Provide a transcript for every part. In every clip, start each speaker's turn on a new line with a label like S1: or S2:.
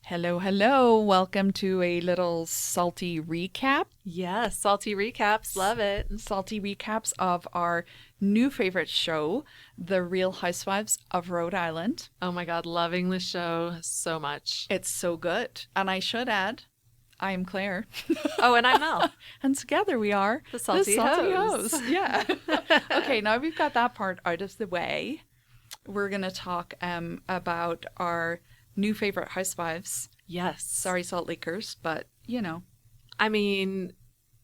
S1: Hello, hello. Welcome to a little salty recap.
S2: Yes, salty recaps. Love it.
S1: Salty recaps of our new favorite show, The Real Housewives of Rhode Island.
S2: Oh my God, loving the show so much.
S1: It's so good. And I should add, I am Claire.
S2: Oh, and I'm Mel.
S1: And together we are
S2: The Salty Hoes.
S1: Yeah. Okay, now we've got that part out of the way. We're going to talk about our new favorite housewives.
S2: Yes.
S1: Sorry, Salt Lakers, but you know.
S2: I mean,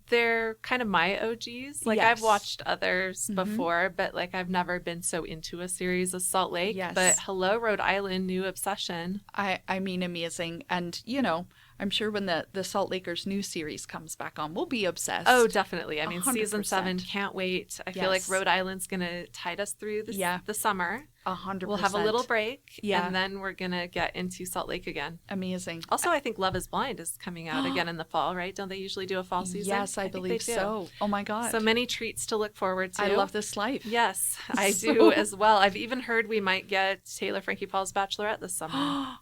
S2: they're kind of my OGs. Like,
S1: Yes.
S2: I've watched others before, but like I've never been so into a series as Salt Lake.
S1: Yes.
S2: But hello, Rhode Island, new obsession.
S1: I mean, amazing. And, you know, I'm sure when the Salt Lakers new series comes back on, we'll be obsessed.
S2: Oh, definitely. I mean,
S1: 100%.
S2: season 7, can't wait. I feel like
S1: Yes.
S2: Rhode Island's going to tide us through the summer.
S1: 100%.
S2: We'll have a little break,
S1: Yeah.
S2: and then we're going to get into Salt Lake again.
S1: Amazing.
S2: Also, I think Love is Blind is coming out again in the fall, right? Don't they usually do a fall season?
S1: Yes, I
S2: think
S1: believe
S2: they do.
S1: so. Oh, my God.
S2: So many treats to look forward to.
S1: I love this life.
S2: Yes, I
S1: So-
S2: do as well. I've even heard we might get Taylor Frankie Paul's Bachelorette this summer.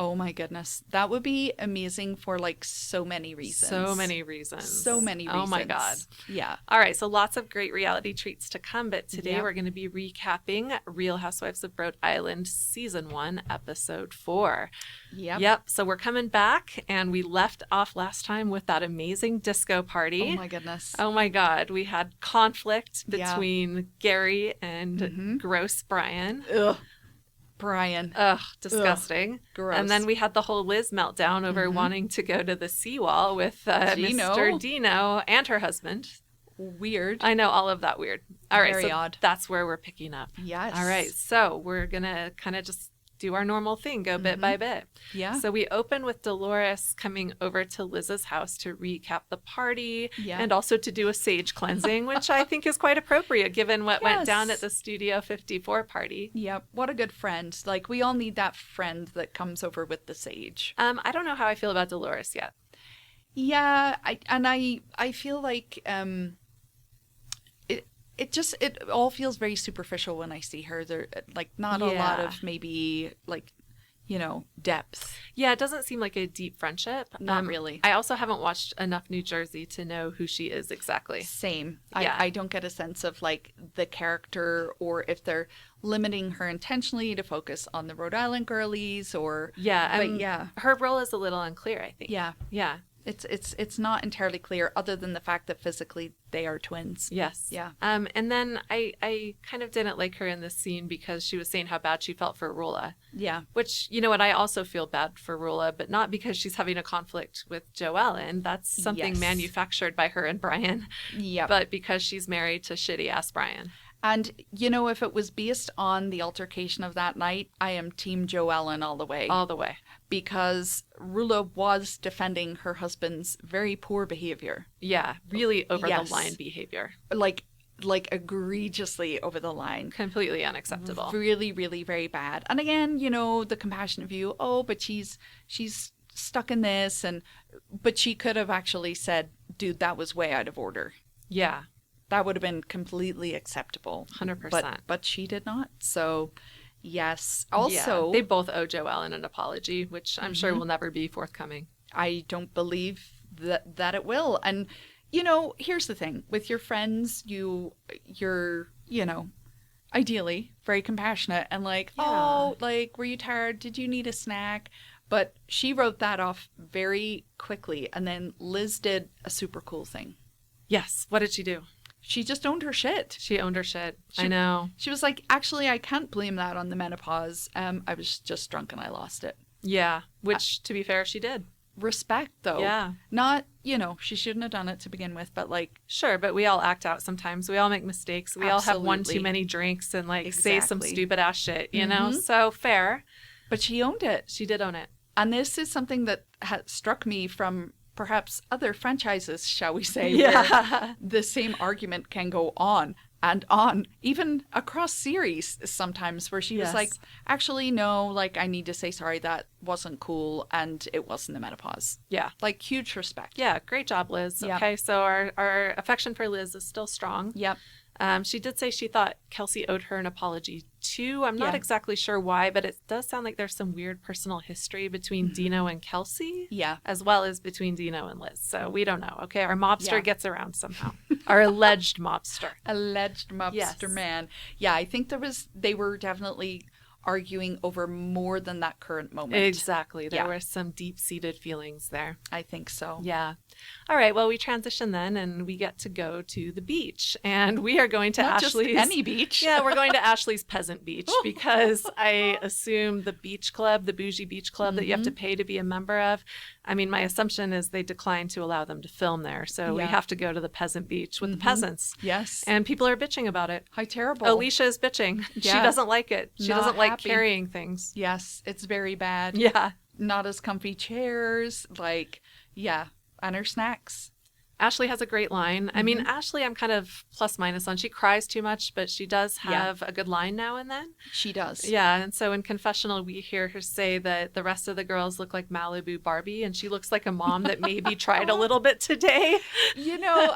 S1: Oh, my goodness. That would be amazing for, like, so many reasons.
S2: So many reasons.
S1: So many reasons.
S2: Oh, my God.
S1: Yeah.
S2: All right, so lots of great reality treats to come, but today
S1: Yep.
S2: we're going to be recapping Real Housewives of Rhode Island Season 1, Episode 4.
S1: Yep.
S2: So we're coming back, and we left off last time with that amazing disco party.
S1: Oh, my goodness.
S2: Oh my God, we had conflict
S1: Yeah.
S2: between Gary and gross Brian.
S1: Ugh. Brian.
S2: Ugh, disgusting.
S1: Gross.
S2: And then we had the whole Liz meltdown over wanting to go to the seawall with
S1: Dino.
S2: Mr. Dino and her husband.
S1: Weird.
S2: I know, all of that weird. All right,
S1: Very
S2: so
S1: odd.
S2: that's where we're picking up.
S1: Yes.
S2: All right, so we're going to kind of just do our normal thing, go bit by bit.
S1: Yeah.
S2: So we open with Dolores coming over to Liz's house to recap the party
S1: Yeah.
S2: and also to do a sage cleansing, which I think is quite appropriate given what went down
S1: Yes.
S2: at the Studio 54 party.
S1: Yep. What a good friend. Like, we all need that friend that comes over with the sage.
S2: I don't know how I feel about Dolores yet.
S1: Yeah, I feel like it all feels very superficial when I see her. There, like, not a lot
S2: Yeah.
S1: of maybe, like, you know, depth.
S2: Yeah, it doesn't seem like a deep friendship.
S1: Not really.
S2: I also haven't watched enough New Jersey to know who she is exactly.
S1: Same.
S2: Yeah.
S1: I don't get a sense of, like, the character, or if they're limiting her intentionally to focus on the Rhode Island girlies, or
S2: Yeah,
S1: but yeah,
S2: her role is a little unclear, I think.
S1: yeah.
S2: Yeah.
S1: It's not entirely clear, other than the fact that physically they are twins.
S2: Yes.
S1: Yeah.
S2: And then I kind of didn't like her in this scene because she was saying how bad she felt for Rula.
S1: Yeah.
S2: Which, you know what, I also feel bad for Rula, but not because she's having a conflict with Joellen. That's something
S1: Yes.
S2: manufactured by her and Brian.
S1: Yeah.
S2: But because she's married to shitty-ass Brian.
S1: And, you know, if it was based on the altercation of that night, I am Team Joellen all the way.
S2: All the way.
S1: Because Rula was defending her husband's very poor behavior.
S2: Yeah, really
S1: Yes.
S2: over-the-line behavior.
S1: Like egregiously over the line.
S2: Completely unacceptable.
S1: Really, really very bad. And again, you know, the compassionate view, oh, but she's stuck in this, but she could have actually said, dude, that was way out of order.
S2: Yeah,
S1: That would have been completely acceptable.
S2: 100%.
S1: But she did not. So, yes. Also,
S2: Yeah, they both owe Joellen an apology, which I'm sure will never be forthcoming.
S1: I don't believe that it will. And, you know, here's the thing. With your friends, you're, you know, ideally very compassionate and like, oh, like, were you tired? Did you need a snack? But she wrote that off very quickly. And then Liz did a super cool thing.
S2: Yes, what did she do?
S1: She just owned her shit.
S2: She owned her shit. I know.
S1: She was like, actually, I can't blame that on the menopause. I was just drunk and I lost it.
S2: Yeah, which, to be fair, she did.
S1: Respect, though.
S2: Yeah.
S1: Not, you know, she shouldn't have done it to begin with, but like,
S2: Sure, but we all act out sometimes. We all make mistakes. We all have one
S1: Absolutely.
S2: too many drinks and like say some
S1: Exactly.
S2: stupid ass shit, you know? So fair.
S1: but she owned it.
S2: She did own it.
S1: And this is something that struck me from perhaps other franchises, shall we say,
S2: Yeah.
S1: where the same argument can go on and on, even across series sometimes, where she was
S2: Yes.
S1: like, actually, no, like, I need to say sorry, that wasn't cool, and it wasn't the menopause.
S2: Yeah.
S1: Like, huge respect.
S2: Yeah, great job, Liz.
S1: Yeah.
S2: Okay, so our affection for Liz is still strong.
S1: Yep.
S2: She did say she thought Kelsey owed her an apology too. I'm not
S1: Yeah.
S2: exactly sure why, but it does sound like there's some weird personal history between Dino and Kelsey.
S1: Yeah.
S2: As well as between Dino and Liz. So we don't know. Okay. Our mobster
S1: Yeah.
S2: gets around somehow. Our alleged mobster.
S1: Alleged mobster
S2: Yes.
S1: man. Yeah, I think they were definitely arguing over more than that current moment.
S2: Exactly. There
S1: Yeah.
S2: were some deep-seated feelings there.
S1: I think so.
S2: Yeah. All right. Well, we transition then and we get to go to the beach. And we are going to
S1: Not
S2: Ashley's.
S1: just any beach.
S2: Yeah, we're going to Ashley's Peasant Beach because I assume the beach club, the bougie beach club that you have to pay to be a member of. I mean, my assumption is they declined to allow them to film there. So we
S1: Yeah.
S2: have to go to the Peasant Beach with the peasants.
S1: Yes.
S2: And people are bitching about it.
S1: How terrible.
S2: Alicia is bitching. She
S1: Yeah.
S2: doesn't like it. She
S1: Not
S2: doesn't like
S1: happy.
S2: carrying things.
S1: Yes, it's very bad.
S2: Yeah.
S1: Not as comfy chairs. Like, yeah. And her snacks.
S2: Ashley has a great line. I mean, Ashley, I'm kind of plus minus on. She cries too much, but she does have a good line now and then.
S1: She does.
S2: Yeah. And so in confessional, we hear her say that the rest of the girls look like Malibu Barbie, and she looks like a mom that maybe tried a little bit today.
S1: You know,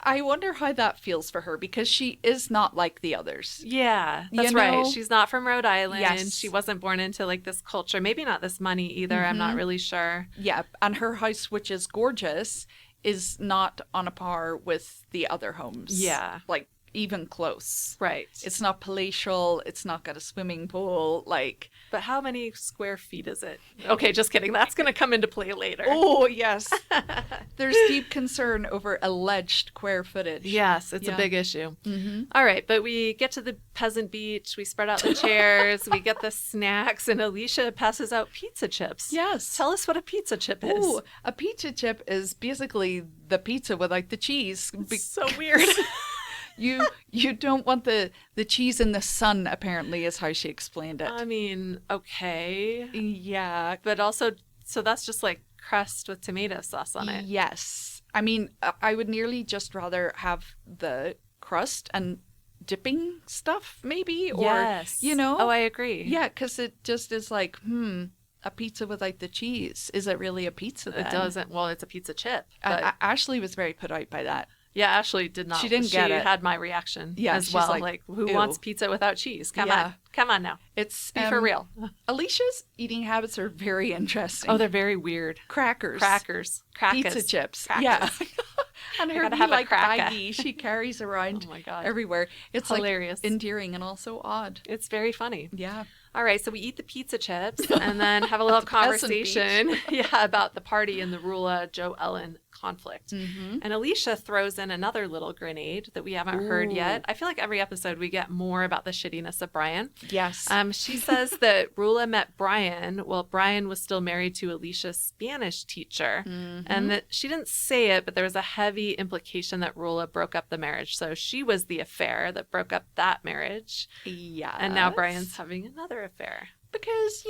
S1: I wonder how that feels for her because she is not like the others.
S2: Yeah,
S1: You
S2: that's right.
S1: know?
S2: She's not from Rhode Island.
S1: Yes.
S2: She wasn't born into like this culture. Maybe not this money either. I'm not really sure.
S1: Yeah, and her house, which is gorgeous, is not on a par with the other homes.
S2: Yeah.
S1: Like, even close.
S2: Right.
S1: It's not palatial. It's not got a swimming pool. Like,
S2: But how many square feet is it? Okay, just kidding. That's going to come into play later.
S1: oh, yes. There's deep concern over alleged square footage.
S2: Yes, it's a
S1: Yeah.
S2: big issue.
S1: Mm-hmm.
S2: All right, but we get to the Peasant Beach. We spread out the chairs. We get the snacks, and Alicia passes out pizza chips.
S1: Yes.
S2: Tell us what a pizza chip is.
S1: Ooh, a pizza chip is basically the pizza without the cheese.
S2: It's so weird.
S1: You don't want the cheese in the sun, apparently, is how she explained it.
S2: I mean, okay.
S1: Yeah.
S2: But also, so that's just like crust with tomato sauce on it.
S1: Yes. I mean, I would nearly just rather have the crust and dipping stuff, maybe. Or,
S2: Yes.
S1: you know?
S2: Oh, I agree.
S1: Yeah, because it just is like, a pizza without the cheese. Is it really a pizza then?
S2: It doesn't. Well, it's a pizza chip. But
S1: Ashley was very put out by that.
S2: yeah, Ashley did not.
S1: She didn't get it.
S2: She had my reaction
S1: Yeah,
S2: as
S1: she's
S2: well.
S1: like,
S2: Who
S1: ew.
S2: wants pizza without cheese? Come
S1: Yeah.
S2: on. Come on now.
S1: It's
S2: Be for real.
S1: Alicia's eating habits are very interesting.
S2: Oh, they're very weird.
S1: crackers.
S2: Crackers. Crackers.
S1: Pizza chips.
S2: Crackers.
S1: Yeah. And her
S2: gotta
S1: wee,
S2: have a
S1: like
S2: cracker.
S1: baggie she carries around
S2: Oh my God.
S1: everywhere. It's
S2: Hilarious.
S1: like endearing and also odd.
S2: It's very funny.
S1: Yeah.
S2: All right, so we eat the pizza chips and then have a little conversation about the party and the Rula Joe Ellen conflict.
S1: Mm-hmm.
S2: And Alicia throws in another little grenade that we haven't heard yet.
S1: Ooh.
S2: I feel like every episode we get more about the shittiness of Brian.
S1: Yes.
S2: She says that Rula met Brian while Brian was still married to Alicia's Spanish teacher.
S1: Mhm.
S2: And that she didn't say it, but there was a heavy implication that Rula broke up the marriage. So she was the affair that broke up that marriage.
S1: Yeah.
S2: And now Brian's having another affair.
S1: Because,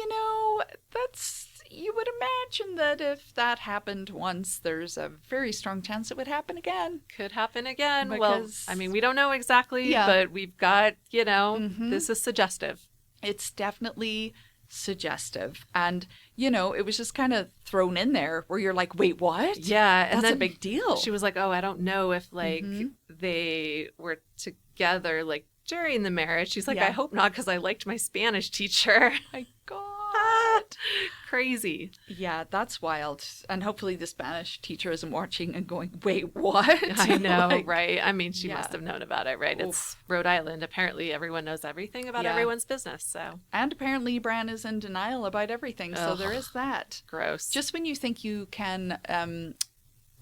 S1: you would imagine that if that happened once, there's a very strong chance it would happen again.
S2: Could happen again.
S1: Because-
S2: well, I mean, we don't know exactly,
S1: Yeah.
S2: but we've got,
S1: Mhm.
S2: this is suggestive.
S1: It's definitely suggestive. And, it was just kind of thrown in there where you're like, wait, what?
S2: Yeah. And
S1: That's
S2: then
S1: a big deal.
S2: she was like, oh, I don't know if,
S1: Mhm.
S2: they were together, during the marriage. She's like,
S1: Yeah.
S2: I hope not, because I liked my Spanish teacher.
S1: My God.
S2: Crazy.
S1: Yeah, that's wild. And hopefully the Spanish teacher isn't watching and going, wait, what?
S2: I know,
S1: Like,
S2: right? I mean, she
S1: yeah.
S2: must have known about it, right?
S1: Oof.
S2: It's Rhode Island. Apparently, everyone knows everything about
S1: Yeah.
S2: everyone's business. So
S1: And apparently Bran is in denial about everything. So
S2: Ugh.
S1: there is that.
S2: gross.
S1: Just when you think you can,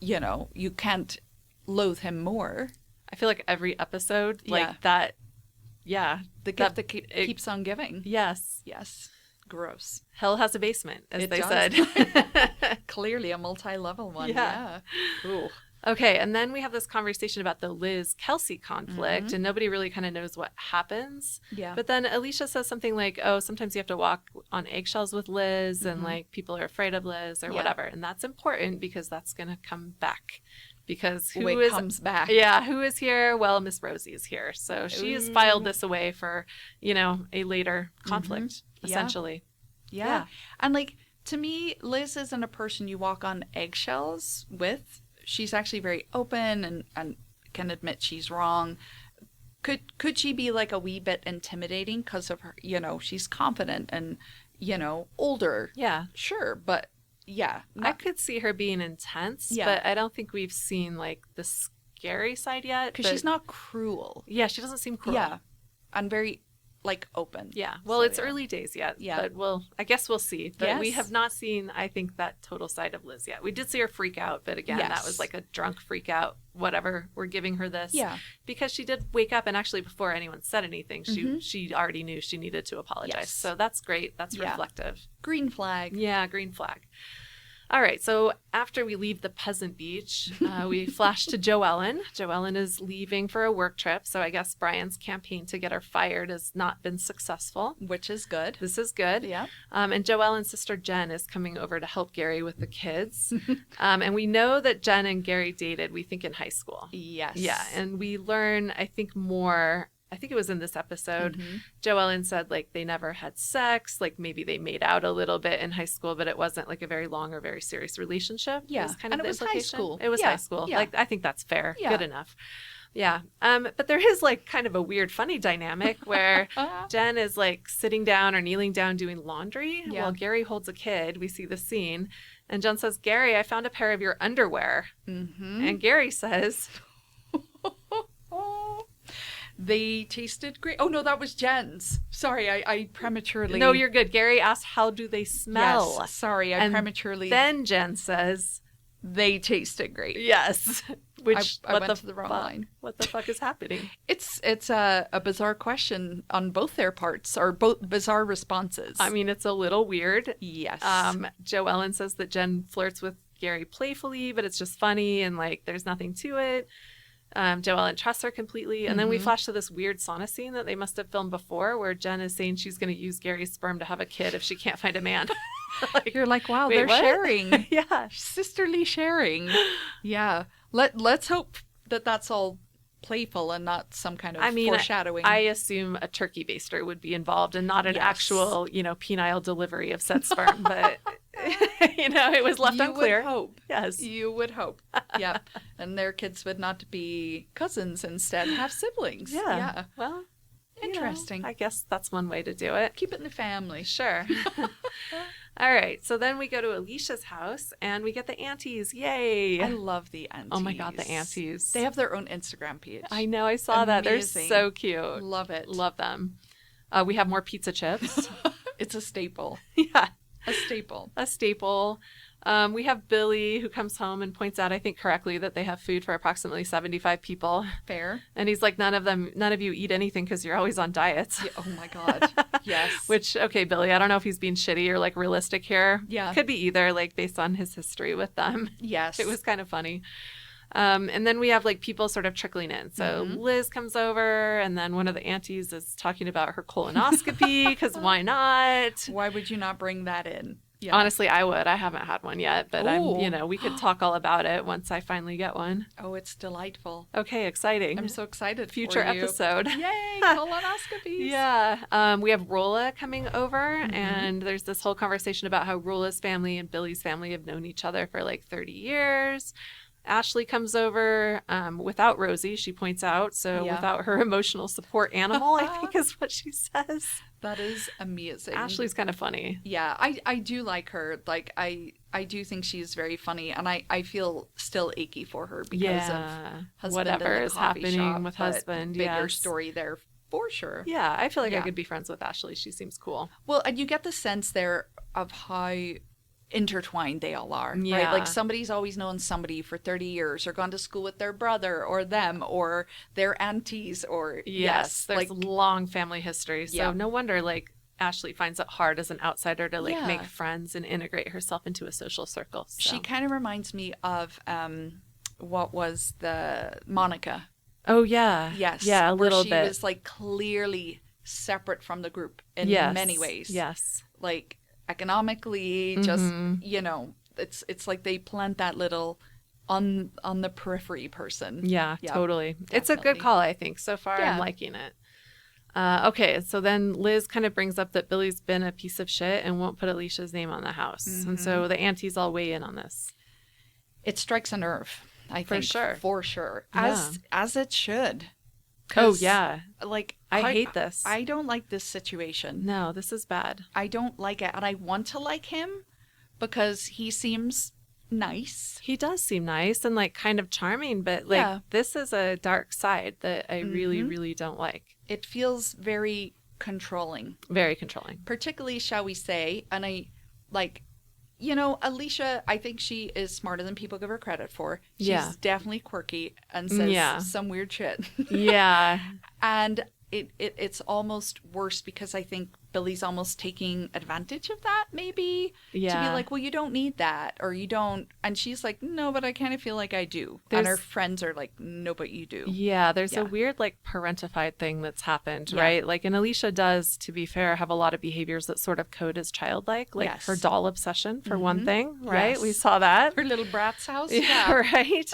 S1: you can't loathe him more,
S2: I feel like every episode,
S1: Yeah.
S2: that. Yeah.
S1: the gift that keeps on giving.
S2: Yes.
S1: Yes. Gross.
S2: Hell has a basement, as
S1: It
S2: they
S1: does.
S2: said.
S1: Clearly a multi-level one.
S2: Yeah.
S1: Yeah. Ooh.
S2: Okay, and then we have this conversation about the Liz-Kelsey conflict,
S1: Mhm.
S2: and nobody really kind of knows what happens.
S1: Yeah.
S2: But then Alicia says something like, oh, sometimes you have to walk on eggshells with Liz, and
S1: Mhm.
S2: people are afraid of Liz or
S1: Yeah.
S2: whatever. And that's important because that's going to come back. Because who
S1: Who
S2: is
S1: comes back.
S2: Yeah, who is here? Well, Miss Rosie is here. So she has
S1: Ooh.
S2: filed this away for, a later conflict,
S1: Yeah.
S2: essentially.
S1: Yeah.
S2: Yeah.
S1: And to me, Liz isn't a person you walk on eggshells with. She's actually very open and can admit she's wrong. Could she be like a wee bit intimidating because of her, she's confident and, older.
S2: Yeah.
S1: Sure, but yeah.
S2: I could see her being intense, but I don't think we've seen like the scary side yet.
S1: Because she's not cruel.
S2: Yeah, she doesn't seem cruel.
S1: Yeah. And very like open.
S2: Yeah. Well, it's early days yet. Yeah. But I guess we'll see. But we have not seen, I think, that total side of Liz yet. We did see her freak out, but again, that was like a drunk freak out, whatever. We're giving her this. Yeah. Because she did wake up, and actually before anyone said anything, she already knew she needed to apologize. Yes. So that's great. That's reflective.
S1: Green flag.
S2: Yeah, green flag. All right, so after we leave the peasant beach, we flash to Joellen. Joellen is leaving for a work trip, so I guess Brian's campaign to get her fired has not been successful.
S1: Which is good.
S2: This is good.
S1: Yeah.
S2: And Joellen's sister Jen is coming over to help Gary with the kids. And we know that Jen and Gary dated, we think, in high school.
S1: Yes.
S2: Yeah, and we learn, I think, more... I think it was in this episode, Joellen said, like, they never had sex. Like, maybe they made out a little bit in high school, but it wasn't, like, a very long or very serious relationship.
S1: Yeah.
S2: It was kind of
S1: and it was high school.
S2: It was high school.
S1: Yeah.
S2: Like, I think that's fair. Yeah. Good enough. Yeah. But there is, like, kind of a weird, funny dynamic where Jen is, like, sitting down or kneeling down doing laundry while Gary holds a kid. We see the scene. And Jen says, Gary, I found a pair of your underwear. And Gary says...
S1: They tasted great. Oh, no, that was Jen's. Sorry, I prematurely...
S2: No, you're good. Gary asked, how do they smell?
S1: Yes, sorry, I prematurely...
S2: Then Jen says...
S1: They tasted great.
S2: Yes. Which,
S1: I went to the wrong line.
S2: What the fuck is happening?
S1: It's a bizarre question on both their parts, or both bizarre responses.
S2: I mean, it's a little weird.
S1: Yes.
S2: Joellen says that Jen flirts with Gary playfully, but it's just funny and, like, there's nothing to it. Joellen trusts her completely. And then we flash to this weird sauna scene that they must have filmed before where Jen is saying she's going to use Gary's sperm to have a kid if she can't find a man.
S1: Like, you're like, wow, they're sharing.
S2: Yeah.
S1: Sisterly sharing. Yeah. Let's hope that that's all playful and not some kind of foreshadowing.
S2: I assume a turkey baster would be involved and not an actual, penile delivery of said sperm. But, it was left unclear.
S1: You would hope.
S2: Yes.
S1: You would hope. Yeah. And their kids would not be cousins, instead have siblings.
S2: Yeah. Well,
S1: interesting.
S2: I guess that's one way to do it.
S1: Keep it in the family.
S2: Sure. All right. So then we go to Alicia's house and we get the aunties. Yay.
S1: I love the aunties.
S2: Oh my God, the aunties.
S1: They have their own Instagram page.
S2: I know. I saw that. They're so cute.
S1: Love it.
S2: Love them. We have more pizza chips.
S1: It's a staple.
S2: Yeah.
S1: A staple.
S2: A staple. We have Billy who comes home and points out, I think correctly, that they have food for approximately 75 people.
S1: Fair. And
S2: he's like, none of you eat anything because you're always on diets.
S1: Yeah, oh my God. Yes.
S2: Which, okay, Billy, I don't know if he's being shitty or like realistic here.
S1: Yeah.
S2: Could be either, like based on his history with them.
S1: Yes.
S2: It was kind of funny. And then we have like people sort of trickling in. So Liz comes over and then one of the aunties is talking about her colonoscopy because why not?
S1: Why would you not bring that in? Yeah.
S2: Honestly, I would. I haven't had one yet, but we could talk all about it once I finally get one.
S1: Oh, it's delightful.
S2: Okay, exciting.
S1: I'm so excited.
S2: Future
S1: for you.
S2: episode.
S1: Yay, colonoscopies.
S2: Yeah. We have Rolla coming over, and there's this whole conversation about how Rolla's family and Billy's family have known each other for like 30 years. Ashley comes over without Rosie, she points out. So without her emotional support animal, I think is what she says.
S1: That is amazing.
S2: Ashley's kind of funny.
S1: Yeah, I do like her. Like, I do think she's very funny. And I feel still achy for her because of husband
S2: whatever
S1: in the
S2: is
S1: coffee
S2: happening
S1: shop,
S2: with husband.
S1: Bigger story there for sure.
S2: Yeah, I feel like I could be friends with Ashley. She seems cool.
S1: Well, and you get the sense there of how intertwined they all are, right? Like somebody's always known somebody for 30 years or gone to school with their brother or them or their aunties or
S2: there's like long family history. So no wonder like Ashley finds it hard as an outsider to like make friends and integrate herself into a social circle. So.
S1: She kind of reminds me of what was the Monica.
S2: Oh yeah.
S1: Yes.
S2: Yeah, a little bit.
S1: She was like clearly separate from the group in many ways.
S2: Yes.
S1: Like economically, just it's like they plant that little on the periphery person.
S2: Yeah, totally. Definitely. It's a good call, I think. So far, I'm liking it. Okay, so then Liz kind of brings up that Billy's been a piece of shit and won't put Alicia's name on the house. And so the aunties all weigh in on this.
S1: It strikes a nerve. I
S2: For
S1: think.
S2: sure.
S1: For sure.
S2: Yeah.
S1: As it should.
S2: Oh, yeah.
S1: Like,
S2: I hate this.
S1: I don't like this situation.
S2: No, this is bad.
S1: I don't like it. And I want to like him because he seems nice.
S2: He does seem nice and like kind of charming, but like this is a dark side that I really, really don't like.
S1: It feels very controlling.
S2: Very controlling.
S1: Particularly, shall we say, and I like, you know, Alicia, I think she is smarter than people give her credit for. She's definitely quirky and says some weird shit.
S2: Yeah.
S1: And it's almost worse because I think Billy's almost taking advantage of that, maybe.
S2: Yeah.
S1: To be like, well, you don't need that, or you don't. And she's like, no, but I kind of feel like I do. And her friends are like, no, but you do.
S2: Yeah, there's a weird like parentified thing that's happened, right? Like, and Alicia does, to be fair, have a lot of behaviors that sort of code as childlike, like her doll obsession for one thing, right? Yes. We saw that.
S1: Her little brat's house.
S2: Yeah, right.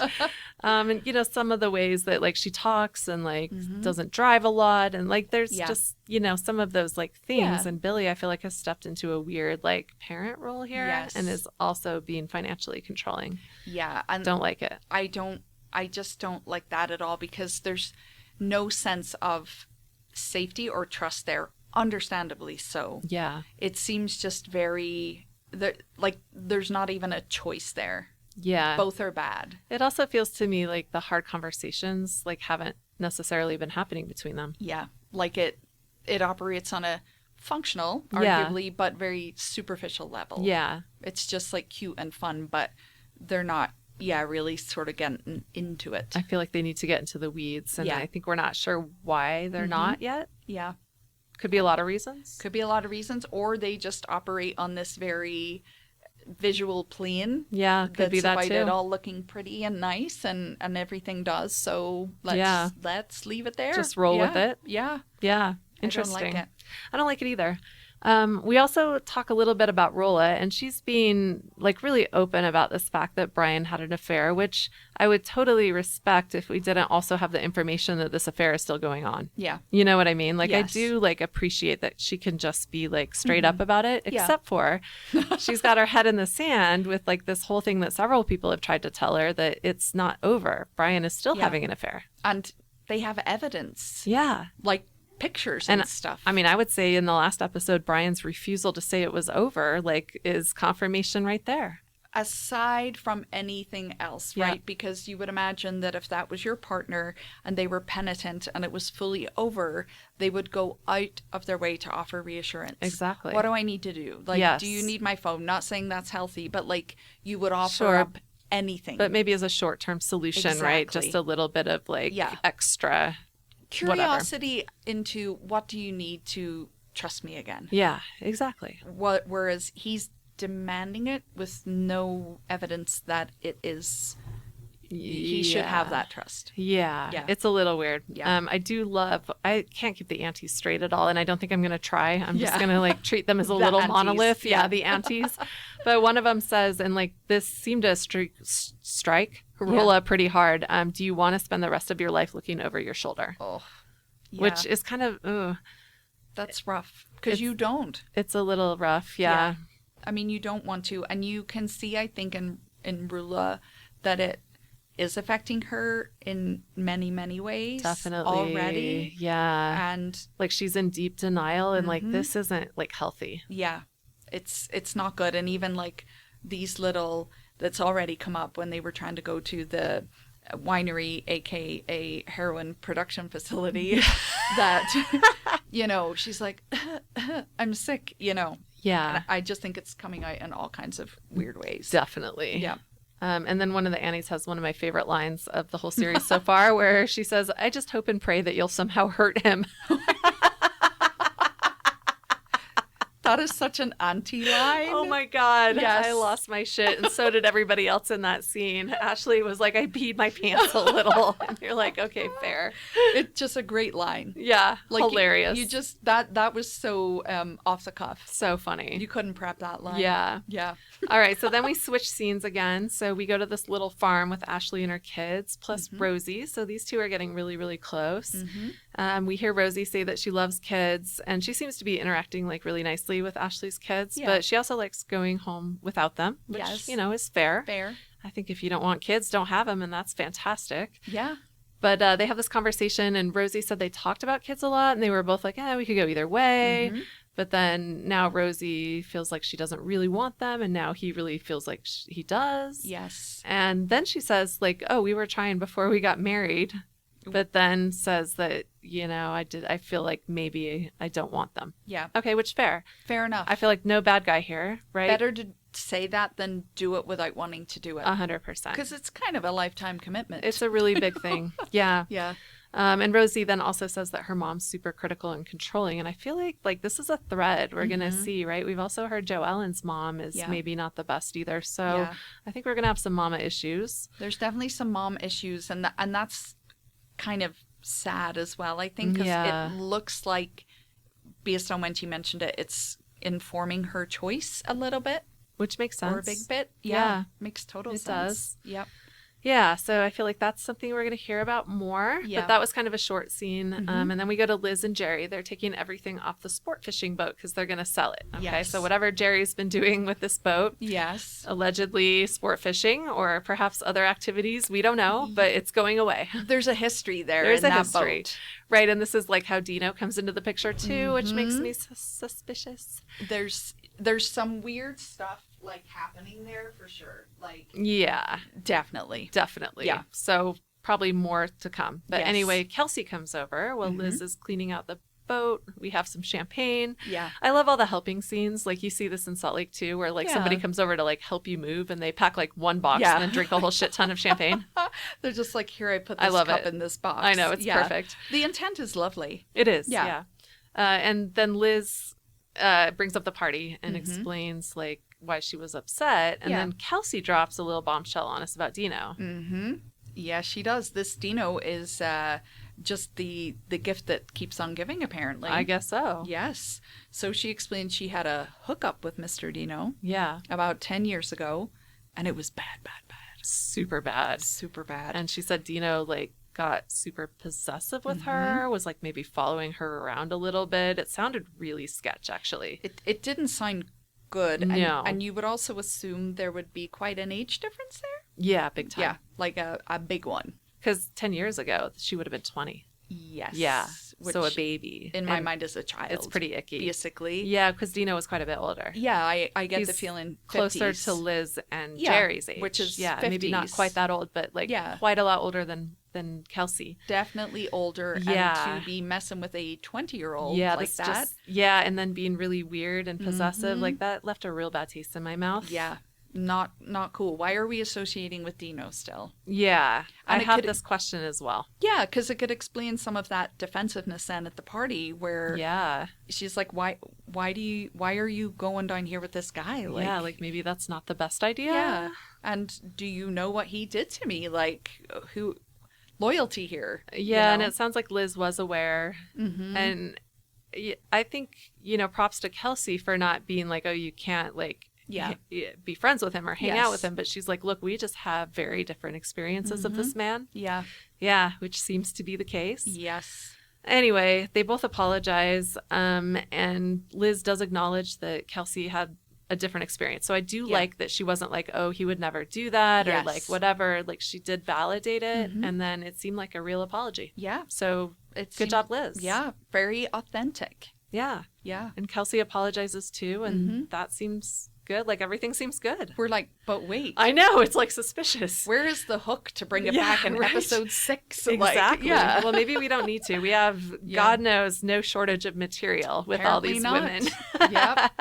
S2: And you know, some of the ways that like she talks and like doesn't drive a lot, and like there's just, you know, some of those like things. And Billy, I feel like, has stepped into a weird like parent role here and is also being financially controlling.
S1: Yeah. And
S2: don't like it.
S1: I just don't like that at all because there's no sense of safety or trust there. Understandably so.
S2: Yeah.
S1: It seems just very, like there's not even a choice there.
S2: Yeah.
S1: Both are bad.
S2: It also feels to me like the hard conversations like haven't necessarily been happening between them.
S1: Yeah. Like it operates on a functional, arguably, but very superficial level.
S2: Yeah.
S1: It's just like cute and fun, but they're not, really sort of getting into it.
S2: I feel like they need to get into the weeds, and I think we're not sure why they're not yet.
S1: Yeah.
S2: Could be a lot of reasons.
S1: Could be a lot of reasons, or they just operate on this very visual plane.
S2: Yeah, could be that too.
S1: It all looking pretty and nice, and everything does. So let's leave it there.
S2: Just roll with it.
S1: Yeah.
S2: Yeah. Interesting.
S1: I don't like it.
S2: I don't like it either. We also talk a little bit about Rolla, and she's being like really open about this fact that Brian had an affair, which I would totally respect if we didn't also have the information that this affair is still going on. Yeah. You know what I mean? Like, I do like appreciate that she can just be like straight up about it, except for she's got her head in the sand with like this whole thing that several people have tried to tell her that it's not over. Brian is still having an affair.
S1: And they have evidence.
S2: Yeah.
S1: Like, pictures and stuff.
S2: I mean, I would say in the last episode, Brian's refusal to say it was over, like, is confirmation right there.
S1: Aside from anything else, right? Because you would imagine that if that was your partner and they were penitent and it was fully over, they would go out of their way to offer reassurance.
S2: Exactly.
S1: What do I need to do? Like, do you need my phone? Not saying that's healthy, but like you would offer up anything.
S2: But maybe as a short-term solution, right? Just a little bit of like extra
S1: curiosity into what do you need to trust me again.
S2: Yeah, exactly.
S1: Whereas he's demanding it with no evidence that it is he should have that trust.
S2: Yeah. It's a little weird. I do love, I can't keep the aunties straight at all, and I don't think I'm going to try. I'm just going to like treat them as a little aunties. Monolith. Yeah, the aunties. But one of them says, and like this seemed to strike Rolla pretty hard. Do you want to spend the rest of your life looking over your shoulder? Oh, yeah. Which is kind of,
S1: that's rough because you don't.
S2: It's a little rough. Yeah.
S1: I mean, you don't want to, and you can see, I think, in Rolla that it is affecting her in many, many ways.
S2: Definitely.
S1: Already.
S2: Yeah.
S1: And
S2: like she's in deep denial and like this isn't like healthy.
S1: Yeah. It's not good. And even like these little, that's already come up when they were trying to go to the winery, aka heroin production facility, that, you know, she's like, I'm sick, you know.
S2: Yeah.
S1: And I just think it's coming out in all kinds of weird ways.
S2: Definitely.
S1: Yeah.
S2: And then one of the Annies has one of my favorite lines of the whole series so far, where she says, I just hope and pray that you'll somehow hurt him.
S1: That is such an anti-line.
S2: Oh my God. Yes. I lost my shit. And so did everybody else in that scene. Ashley was like, I peed my pants a little. And you're like, okay, fair.
S1: It's just a great line.
S2: Yeah. Like, hilarious.
S1: You just, that was so off the cuff.
S2: So funny.
S1: You couldn't prep that line.
S2: Yeah.
S1: Yeah.
S2: All right. So then we switch scenes again. So we go to this little farm with Ashley and her kids, plus Rosie. So these two are getting really, really close. We hear Rosie say that she loves kids, and she seems to be interacting like really nicely with Ashley's kids, but she also likes going home without them, which, you know, is fair. I think if you don't want kids, don't have them, and that's fantastic.
S1: Yeah.
S2: But they have this conversation, and Rosie said they talked about kids a lot, and they were both like, we could go either way. Mm-hmm. But then now Rosie feels like she doesn't really want them, and now he really feels like he does.
S1: Yes.
S2: And then she says, like, we were trying before we got married, but then says that, I feel like maybe I don't want them.
S1: Yeah.
S2: Okay, which fair.
S1: Fair enough.
S2: I feel like no bad guy here, right?
S1: Better to say that than do it without wanting to do it.
S2: 100%.
S1: Because it's kind of a lifetime commitment.
S2: It's a really big thing. Yeah.
S1: Yeah.
S2: And Rosie then also says that her mom's super critical and controlling. And I feel like this is a thread we're going to see, right? We've also heard Joe Ellen's mom is maybe not the best either. So I think we're going to have some mama issues.
S1: There's definitely some mom issues. And that's kind of sad as well, I think. Because it looks like, based on when she mentioned it, it's informing her choice a little bit.
S2: Which makes sense.
S1: Or a big bit. Yeah. Makes total sense. It does. Yep.
S2: Yeah, so I feel like that's something we're going to hear about more. Yeah. But that was kind of a short scene. Mm-hmm. And then we go to Liz and Jerry. They're taking everything off the sport fishing boat because they're going to sell it. Okay, yes. So whatever Jerry's been doing with this boat,
S1: yes,
S2: allegedly sport fishing or perhaps other activities, we don't know, but it's going away.
S1: There's a history there.
S2: There's a history. Boat. Right, and this is like how Dino comes into the picture too, which makes me suspicious.
S1: There's some weird stuff like happening there for sure. Like,
S2: yeah,
S1: definitely.
S2: Yeah. So probably more to come. But anyway, Kelsey comes over while Liz is cleaning out the boat. We have some champagne.
S1: Yeah.
S2: I love all the helping scenes. Like you see this in Salt Lake too, where like somebody comes over to like help you move and they pack like one box and then drink a whole shit ton of champagne.
S1: They're just like, here, I put this cup in this box.
S2: I know, it's perfect.
S1: The intent is lovely.
S2: It is. Yeah. And then Liz brings up the party and explains like why she was upset. And then Kelsey drops a little bombshell on us about Dino.
S1: Mm-hmm. Yeah, she does. This Dino is just the gift that keeps on giving, apparently.
S2: I guess so.
S1: Yes. So she explained she had a hookup with Mr. Dino.
S2: Yeah.
S1: About 10 years ago. And it was bad.
S2: Super bad.
S1: Super bad.
S2: And she said Dino like got super possessive with her, was like maybe following her around a little bit. It sounded really sketch, actually.
S1: It didn't sound good.
S2: No.
S1: And you would also assume there would be quite an age difference there?
S2: Yeah, big time.
S1: Yeah, like a big one.
S2: Because 10 years ago, she would have been 20.
S1: Yes.
S2: Yeah. So a baby.
S1: In my mind as a child.
S2: It's pretty icky.
S1: Basically.
S2: Yeah, because Dino was quite a bit older.
S1: Yeah, I get the feeling 50s.
S2: Closer to Liz and Jerry's age.
S1: Which is 50s.
S2: Maybe not quite that old, but like quite a lot older than Kelsey.
S1: Definitely older. And to be messing with a 20-year-old like that.
S2: And then being really weird and possessive, like that left a real bad taste in my mouth.
S1: Yeah. Not cool. Why are we associating with Dino still?
S2: Yeah. And I have this question as well.
S1: Yeah, because it could explain some of that defensiveness then at the party where she's like, why are you going down here with this guy? Like,
S2: like maybe that's not the best idea.
S1: Yeah. And do you know what he did to me? Like, loyalty here.
S2: Yeah, and it sounds like Liz was aware. Mm-hmm. And I think, props to Kelsey for not being like, oh, you can't like be friends with him or hang out with him. But she's like, look, we just have very different experiences of this man.
S1: Yeah.
S2: Yeah, which seems to be the case.
S1: Yes.
S2: Anyway, they both apologize. And Liz does acknowledge that Kelsey had a different experience. So I do like that she wasn't like, oh, he would never do that or like whatever. Like she did validate it. And then it seemed like a real apology.
S1: Yeah.
S2: So good job, Liz.
S1: Yeah. Very authentic.
S2: Yeah.
S1: Yeah.
S2: And Kelsey apologizes too. And that seems good. Like everything seems good.
S1: We're like, but wait.
S2: I know. It's like suspicious.
S1: Where is the hook to bring it back in episode 6?
S2: Exactly.
S1: Like,
S2: Well, maybe we don't need to. We have, God knows, no shortage of material with all these women.
S1: Yep.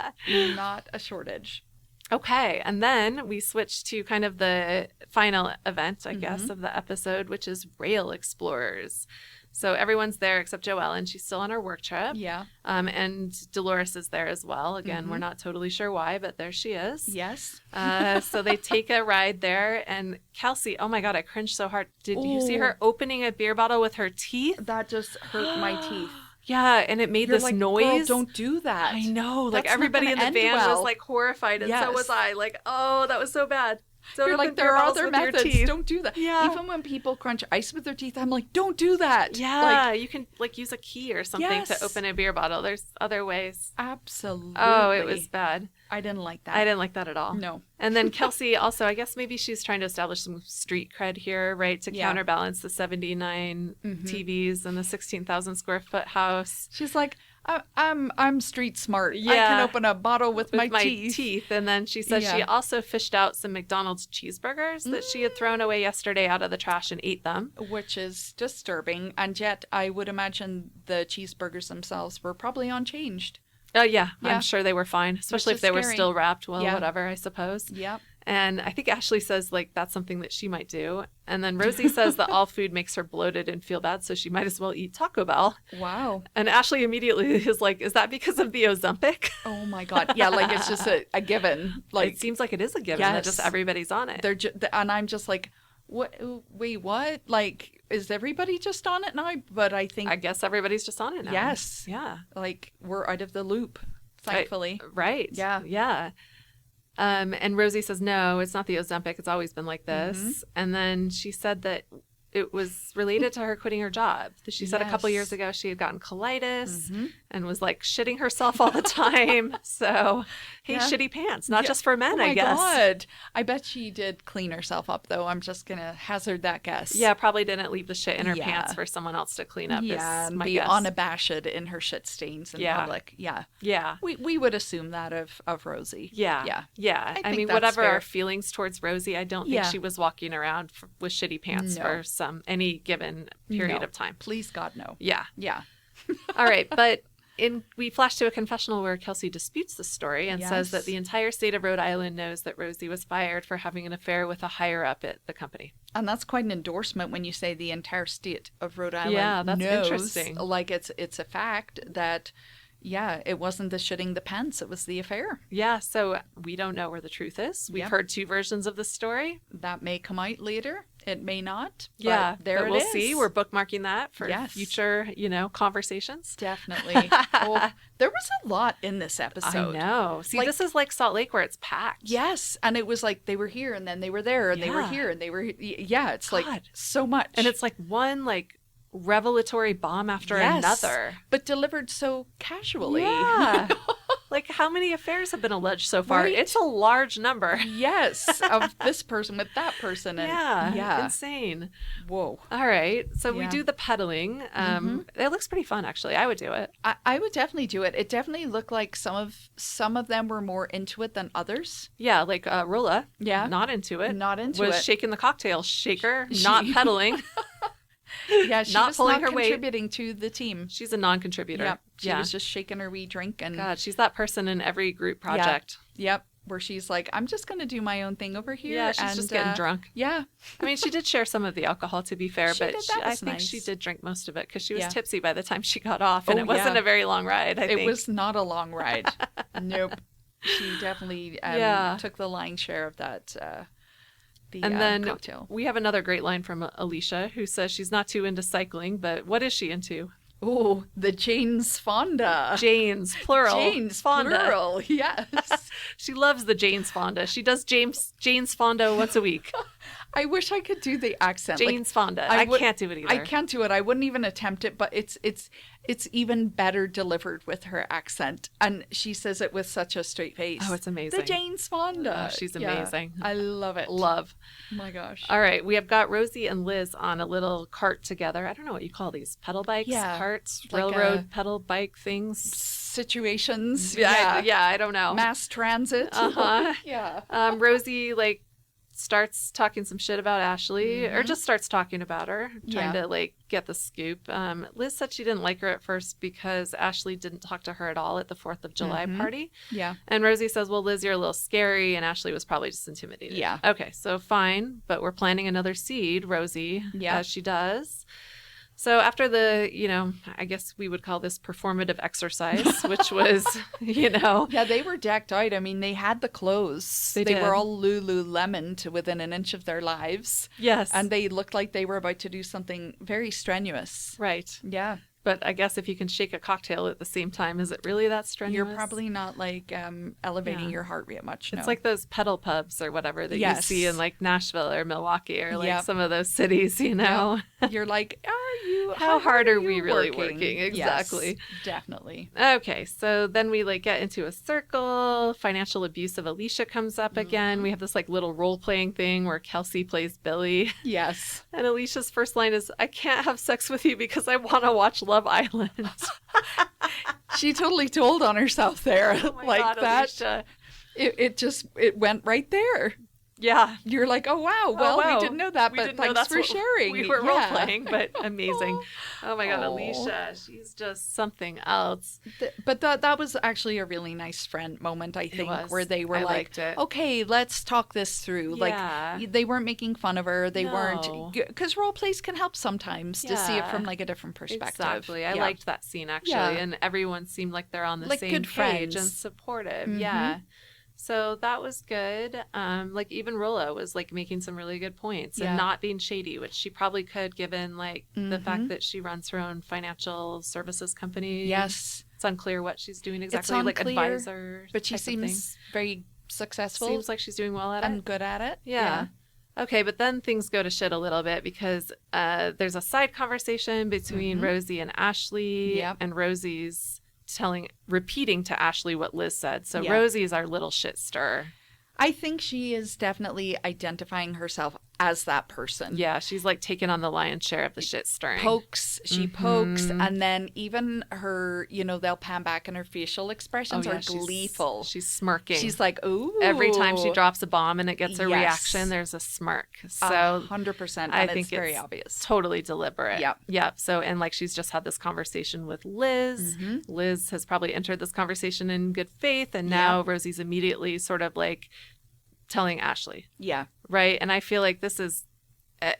S1: Not a shortage.
S2: Okay. And then we switch to kind of the final event, I guess, of the episode, which is Rail Explorers. So everyone's there except Joelle, and she's still on her work trip.
S1: Yeah.
S2: And Dolores is there as well. Again, we're not totally sure why, but there she is.
S1: Yes.
S2: So they take a ride there, and Kelsey, oh my God, I cringed so hard. Did you see her opening a beer bottle with her teeth?
S1: That just hurt my teeth.
S2: Yeah, and it made this
S1: like,
S2: noise.
S1: Girl, don't do that.
S2: I know. Like everybody in the van was like horrified, and so was I. Like, oh, that was so bad.
S1: You're like, there are other methods. Don't do that.
S2: Yeah.
S1: Even when people crunch ice with their teeth, I'm like, don't do that.
S2: Yeah. Like, you can like use a key or something to open a beer bottle. There's other ways.
S1: Absolutely.
S2: Oh, it was bad.
S1: I didn't like that.
S2: I didn't like that at all.
S1: No.
S2: And then Kelsey also, I guess maybe she's trying to establish some street cred here, right? To counterbalance the 79 TVs and the 16,000 square foot house.
S1: She's like, I'm street smart. Yeah. I can open a bottle with my teeth.
S2: And then she says she also fished out some McDonald's cheeseburgers that she had thrown away yesterday out of the trash and ate them.
S1: Which is disturbing. And yet I would imagine the cheeseburgers themselves were probably unchanged.
S2: Yeah, I'm sure they were fine, especially if they were still wrapped. Well, whatever, I suppose.
S1: Yep.
S2: And I think Ashley says, like, that's something that she might do. And then Rosie says that all food makes her bloated and feel bad, so she might as well eat Taco Bell.
S1: Wow.
S2: And Ashley immediately is like, is that because of the Ozempic?
S1: Oh, my God. Yeah, like, it's just a given. Like,
S2: it seems like it is a given that just everybody's on it.
S1: And I'm just like, what? Wait, what? Like, is everybody just on it now? But I
S2: guess everybody's just on it now.
S1: Yes.
S2: Yeah.
S1: Like, we're out of the loop, thankfully.
S2: Right.
S1: Yeah.
S2: Yeah. And Rosie says, no, it's not the Ozempic. It's always been like this. And then she said that it was related to her quitting her job. She said a couple years ago she had gotten colitis and was like shitting herself all the time. So, hey, shitty pants, not just for men, I guess. Oh my God.
S1: I bet she did clean herself up, though. I'm just going to hazard that guess.
S2: Yeah, probably didn't leave the shit in her pants for someone else to clean up.
S1: Yeah, and be unabashed in her shit stains in public. Yeah.
S2: Yeah.
S1: We would assume that of Rosie.
S2: Yeah.
S1: Yeah.
S2: Yeah. I mean, whatever our feelings towards Rosie, I don't think she was walking around with shitty pants for any given period of time.
S1: Please God, no.
S2: Yeah.
S1: Yeah.
S2: All right. But we flash to a confessional where Kelsey disputes the story and says that the entire state of Rhode Island knows that Rosie was fired for having an affair with a higher up at the company.
S1: And that's quite an endorsement when you say the entire state of Rhode Island
S2: that's
S1: knows.
S2: Interesting.
S1: Like it's a fact that it wasn't the shitting the pants, it was the affair.
S2: Yeah, so we don't know where the truth is. We've heard two versions of the story.
S1: That may come out later. It may not.
S2: Yeah,
S1: but
S2: we'll see. We're bookmarking that for future, conversations.
S1: Definitely. Well, there was a lot in this episode.
S2: I know. See, this is like Salt Lake where it's packed.
S1: Yes, and it was like they were here and then they were there and they were here and they were it's like so much.
S2: And it's like one revelatory bomb after another,
S1: but delivered so casually.
S2: Yeah. Like, how many affairs have been alleged so far? Right? It's a large number.
S1: Yes, of this person with that person. And,
S2: insane.
S1: Whoa.
S2: All right, so we do the pedaling. It looks pretty fun, actually. I would do it.
S1: I would definitely do it. It definitely looked like some of them were more into it than others.
S2: Yeah, like Rilla. Yeah. Not into it. Was shaking the cocktail shaker, not pedaling.
S1: Yeah, she was not contributing to the team.
S2: She's a non-contributor.
S1: Yep. She was just shaking her wee drink. And
S2: God, she's that person in every group project.
S1: Yep. Where she's like, I'm just going to do my own thing over here.
S2: Yeah, she's just getting drunk.
S1: Yeah.
S2: I mean, she did share some of the alcohol, to be fair, but I think she did drink most of it because she was tipsy by the time she got off, and it wasn't a very long ride, I think.
S1: It was not a long ride. Nope. She definitely took the lion's share of that cocktail.
S2: We have another great line from Alicia, who says she's not too into cycling, but what is she into?
S1: Oh, the Jane's Fonda.
S2: Jane's, plural.
S1: Jane's,
S2: Fonda.
S1: Plural, yes.
S2: She loves the Jane's Fonda. She does Jane's Fonda once a week.
S1: I wish I could do the accent.
S2: Jane's Fonda. I can't do it either.
S1: I can't do it. I wouldn't even attempt it, but it's even better delivered with her accent. And she says it with such a straight face.
S2: Oh, it's amazing.
S1: The Jane's Fonda.
S2: Oh, she's amazing.
S1: I love it.
S2: Love.
S1: Oh my gosh.
S2: All right. We have got Rosie and Liz on a little cart together. I don't know what you call these. Pedal bikes?
S1: Yeah.
S2: Carts?
S1: Like
S2: railroad pedal bike things?
S1: Situations.
S2: Yeah. I don't know.
S1: Mass transit.
S2: Uh-huh.
S1: Yeah.
S2: Rosie, starts talking some shit about Ashley, or just starts talking about her, trying to get the scoop. Liz said she didn't like her at first because Ashley didn't talk to her at all at the 4th of July party.
S1: Yeah.
S2: And Rosie says, well, Liz, you're a little scary, and Ashley was probably just intimidated.
S1: Yeah.
S2: Okay, so fine, but we're planting another seed, Rosie, as she does. So after the, I guess we would call this performative exercise, which was,
S1: Yeah, they were decked out. I mean, they had the clothes. They were all Lululemon to within an inch of their lives.
S2: Yes.
S1: And they looked like they were about to do something very strenuous.
S2: Right.
S1: Yeah.
S2: But I guess if you can shake a cocktail at the same time, is it really that strenuous?
S1: You're probably not elevating your heart rate much.
S2: It's like those pedal pubs or whatever that you see in Nashville or Milwaukee or some of those cities,
S1: You're like, How hard are we
S2: really working? Exactly.
S1: Yes, definitely.
S2: Okay, so then we like get into a circle. Financial abuse of Alicia comes up again. We have this like little role-playing thing where Kelsey plays Billy.
S1: Yes.
S2: And Alicia's first line is, I can't have sex with you because I want to watch Love Island.
S1: She totally told on herself there.
S2: Oh my God,
S1: that.
S2: Alicia.
S1: It went right there.
S2: Yeah.
S1: You're like, oh, wow. Well, we didn't know that, but thanks for sharing.
S2: We were role-playing, but amazing. Oh, my God, Alicia. She's just something else.
S1: But that was actually a really nice friend moment, I think, where they were like, okay, let's talk this through.
S2: Yeah.
S1: Like, they weren't making fun of her. They weren't, because role plays can help sometimes to see it from like a different perspective.
S2: Exactly. I liked that scene, actually. Yeah. And everyone seemed like they're on the like same page and supportive. Mm-hmm. Yeah. So that was good. Like even Rolo was like making some really good points and not being shady, which she probably could given like the fact that she runs her own financial services company.
S1: Yes.
S2: It's unclear what she's doing exactly,
S1: it's
S2: like advisor.
S1: But she seems very successful.
S2: Seems like she's doing well at it.
S1: And good at it.
S2: Yeah. Okay, but then things go to shit a little bit because there's a side conversation between Rosie and Ashley, and Rosie's repeating to Ashley what Liz said. So Rosie is our little shit stirrer.
S1: I think she is definitely identifying herself as that person.
S2: Yeah, she's like taking on the lion's share of the shit stirring.
S1: She pokes, and then even her, they'll pan back and her facial expressions are gleeful.
S2: She's smirking.
S1: She's like, ooh.
S2: Every time she drops a bomb and it gets a reaction, there's a smirk. So
S1: 100%.
S2: I think
S1: it's very obvious.
S2: Totally deliberate.
S1: Yep.
S2: So, and like she's just had this conversation with Liz. Liz has probably entered this conversation in good faith, and now Rosie's immediately sort of like telling Ashley.
S1: Yeah.
S2: Right. And I feel like this is,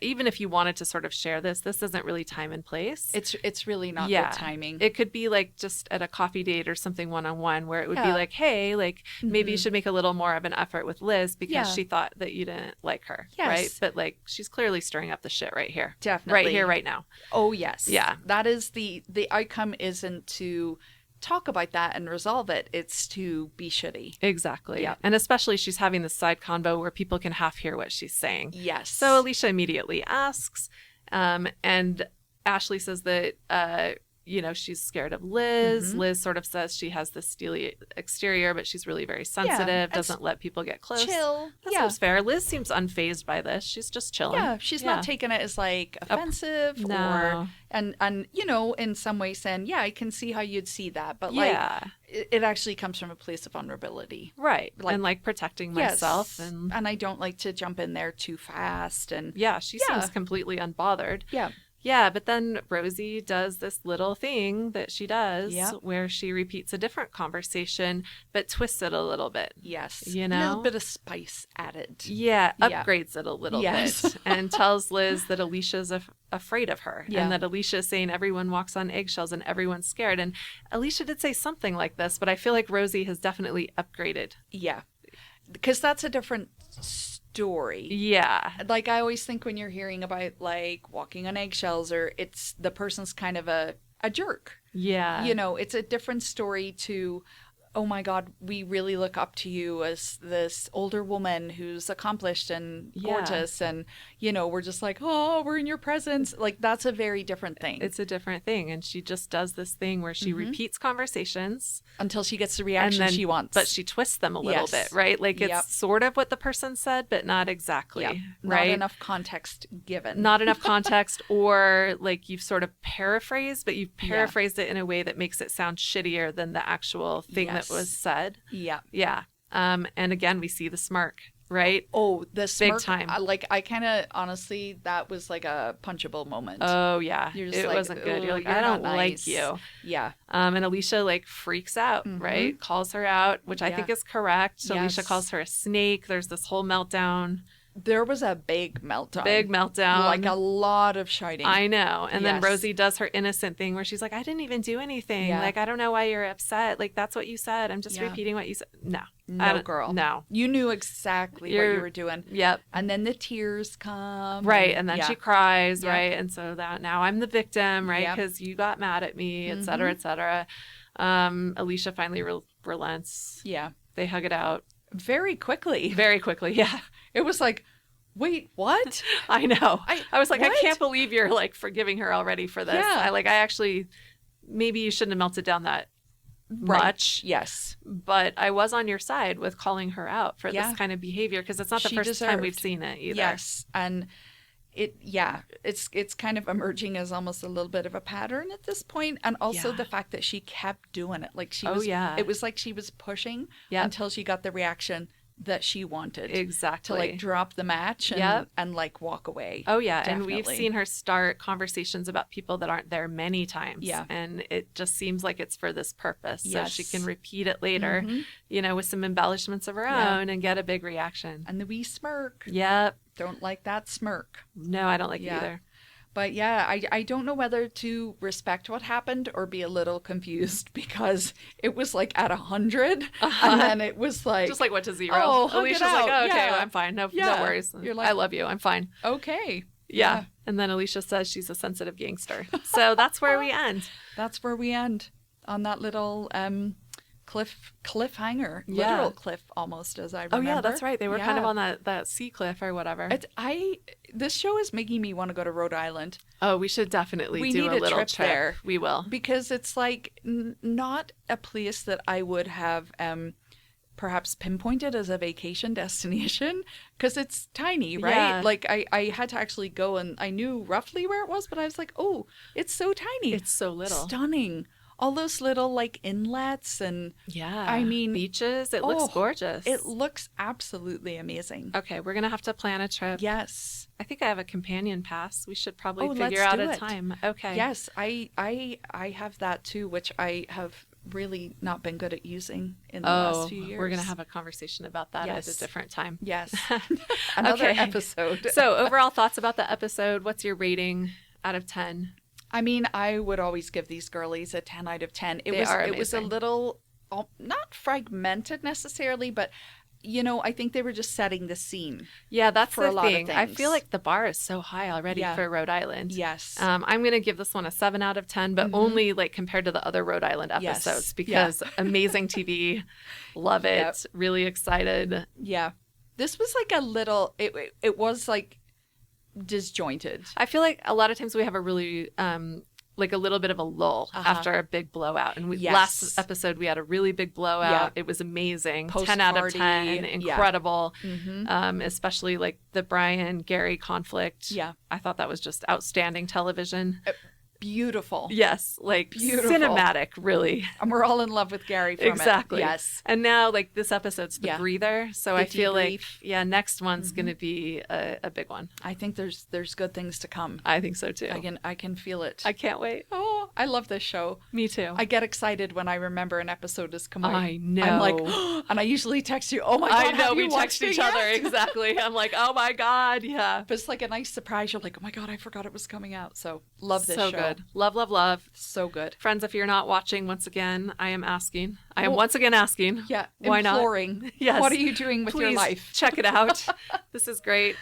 S2: even if you wanted to sort of share this isn't really time and place.
S1: It's really not good timing.
S2: It could be like just at a coffee date or something one-on-one where it would be like, hey, like maybe you should make a little more of an effort with Liz because she thought that you didn't like her. Yes. Right. But like she's clearly stirring up the shit right here.
S1: Definitely.
S2: Right here, right now.
S1: Oh, yes.
S2: Yeah.
S1: That is the outcome isn't to talk about that and resolve it. It's to be shitty.
S2: Exactly. Yeah. And especially she's having this side convo where people can half hear what she's saying.
S1: Yes.
S2: So Alicia immediately asks, and Ashley says that, she's scared of Liz. Liz sort of says she has this steely exterior, but she's really very sensitive, doesn't let people get close.
S1: Chill.
S2: That seems fair. Liz seems unfazed by this. She's just chilling.
S1: Yeah, she's not taking it as like offensive or and in some ways saying, I can see how you'd see that. But like it actually comes from a place of vulnerability.
S2: Right. Like, and like protecting myself.
S1: And I don't like to jump in there too fast. And
S2: she seems completely unbothered.
S1: Yeah.
S2: Yeah, but then Rosie does this little thing that she does where she repeats a different conversation, but twists it a little bit.
S1: Yes. A little bit of spice added.
S2: Yeah, upgrades it a little bit and tells Liz that Alicia's afraid of her and that Alicia's saying everyone walks on eggshells and everyone's scared. And Alicia did say something like this, but I feel like Rosie has definitely upgraded.
S1: Yeah, because that's a different story.
S2: Yeah.
S1: Like I always think when you're hearing about like walking on eggshells or it's the person's kind of a jerk.
S2: Yeah.
S1: It's a different story to, oh my God, we really look up to you as this older woman who's accomplished and gorgeous. And, we're just like, oh, we're in your presence. Like, that's a very different thing.
S2: It's a different thing. And she just does this thing where she repeats conversations.
S1: Until she gets the reaction she wants.
S2: But she twists them a little bit, right? Like, it's sort of what the person said, but not exactly. Right?
S1: Not enough context given.
S2: Not enough context, or like you've sort of paraphrased, but you've paraphrased it in a way that makes it sound shittier than the actual thing that was said.
S1: Yeah.
S2: Yeah. And again, we see the smirk, right?
S1: Oh, the smirk.
S2: Big time.
S1: I kind of, honestly, that was like a punchable moment.
S2: Oh, yeah.
S1: You're just
S2: it
S1: like,
S2: wasn't good. You're like, I don't like you.
S1: Yeah.
S2: And Alicia like freaks out, right? Calls her out, which I think is correct. So Alicia calls her a snake. There's this whole meltdown.
S1: There was a big meltdown.
S2: Big meltdown.
S1: Like a lot of shouting.
S2: I know. And then Rosie does her innocent thing where she's like, I didn't even do anything. Yeah. Like, I don't know why you're upset. Like, that's what you said. I'm just repeating what you said. No,
S1: girl.
S2: No.
S1: You knew exactly what you were doing.
S2: Yep.
S1: And then the tears come.
S2: Right. And then she cries, right? And so that now I'm the victim, right? Because you got mad at me, et cetera, et cetera. Alicia finally relents.
S1: Yeah.
S2: They hug it out.
S1: Very quickly.
S2: Very quickly, yeah.
S1: It was like, Wait, what?
S2: I know. I was like,
S1: what?
S2: I can't believe you're like forgiving her already for this.
S1: Yeah.
S2: I actually, maybe you shouldn't have melted down that much.
S1: Yes.
S2: But I was on your side with calling her out for this kind of behavior, because it's not the first time we've seen it either.
S1: Yes. And it's kind of emerging as almost a little bit of a pattern at this point. And also the fact that she kept doing it. Like she was, it was like she was pushing until she got the reaction that she wanted.
S2: Exactly.
S1: To like drop the match and like walk away.
S2: Oh yeah.
S1: Definitely.
S2: And we've seen her start conversations about people that aren't there many times.
S1: Yeah.
S2: And it just seems like it's for this purpose. So she can repeat it later, you know, with some embellishments of her own and get a big reaction.
S1: And the wee smirk.
S2: Yep.
S1: Don't like that smirk.
S2: No, I don't like it either.
S1: But yeah, I don't know whether to respect what happened or be a little confused, because it was like at 100 and then it was like...
S2: Just like went to 0.
S1: Oh,
S2: Alicia's like, oh, okay, I'm fine. No worries.
S1: You're like,
S2: I love you. I'm fine.
S1: Okay.
S2: Yeah. And then Alicia says she's a sensitive gangster. So that's where we end.
S1: That's where we end, on that little cliffhanger. Literal cliff almost, as I remember.
S2: Oh yeah, that's right. They were kind of on that sea cliff or whatever.
S1: This show is making me want to go to Rhode Island.
S2: Oh, we should definitely do a little trip
S1: there.
S2: We will.
S1: Because it's like not a place that I would have perhaps pinpointed as a vacation destination, because it's tiny, right?
S2: Yeah.
S1: Like I had to actually go, and I knew roughly where it was, but I was like, oh, it's so tiny.
S2: It's so little.
S1: Stunning. All those little like inlets and I mean
S2: beaches. It looks gorgeous.
S1: It looks absolutely amazing.
S2: Okay, we're gonna have to plan a trip.
S1: Yes.
S2: I think I have a companion pass. We should probably figure out a time. Okay.
S1: Yes, I have that too, which I have really not been good at using in the last few years.
S2: We're gonna have a conversation about that at a different time.
S1: Yes. Another episode.
S2: So overall thoughts about the episode. What's your rating out of 10?
S1: I mean, I would always give these girlies a 10 out of 10. It was a little, not fragmented necessarily, but, you know, I think they were just setting the scene.
S2: Yeah, that's
S1: for a lot
S2: thing.
S1: of things.
S2: I feel like the bar is so high already for Rhode Island.
S1: Yes.
S2: I'm going to give this one a 7 out of 10, but only like compared to the other Rhode Island episodes, because amazing TV. Love it. Really excited.
S1: Yeah. This was like a little, it was like disjointed.
S2: I feel like a lot of times we have a really like a little bit of a lull after a big blowout, and last episode we had a really big blowout. It was amazing.
S1: Post
S2: 10 out of
S1: party.
S2: 10, incredible. Especially like the Brian Gary conflict. I thought that was just outstanding television.
S1: Beautiful.
S2: Yes, like
S1: beautiful.
S2: Cinematic, really.
S1: And we're all in love with Gary from
S2: exactly.
S1: it. Yes.
S2: And now like this episode's the breather, so I feel like next one's going to be a big one.
S1: I think there's good things to come.
S2: I think so too.
S1: I can feel it.
S2: I can't wait.
S1: Oh, I love this show.
S2: Me too.
S1: I get excited when I remember an episode has come out.
S2: I know.
S1: I'm like, and I usually text you, oh my God,
S2: I know,
S1: have you
S2: we text each other. Exactly. I'm like, oh my God, yeah.
S1: But it's like a nice surprise. You're like, oh my God, I forgot it was coming out. So love this
S2: show. So good. Love, love, love.
S1: So good.
S2: Friends, if you're not watching, once again, I am asking. I am once again asking.
S1: Yeah.
S2: Why
S1: imploring.
S2: Not? Yes.
S1: What are you doing with your life?
S2: Check it out. This is great.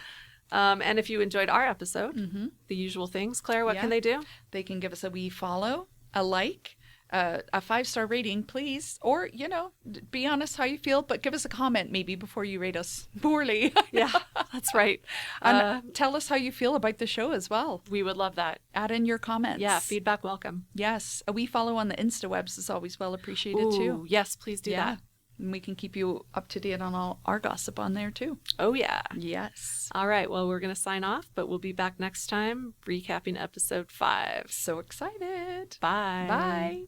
S2: And if you enjoyed our episode, the usual things, Claire, what can they do?
S1: They can give us a wee follow, a like, a 5-star rating, please. Or, you know, be honest how you feel, but give us a comment maybe before you rate us poorly.
S2: Yeah, that's right.
S1: And tell us how you feel about the show as well.
S2: We would love that.
S1: Add in your comments.
S2: Yeah, feedback welcome.
S1: Yes. A wee follow on the InstaWebs is always well appreciated too.
S2: Yes, please do that.
S1: And we can keep you up to date on all our gossip on there too.
S2: Oh, yeah.
S1: Yes.
S2: All right. Well, we're going to sign off, but we'll be back next time recapping episode 5.
S1: So excited.
S2: Bye.
S1: Bye.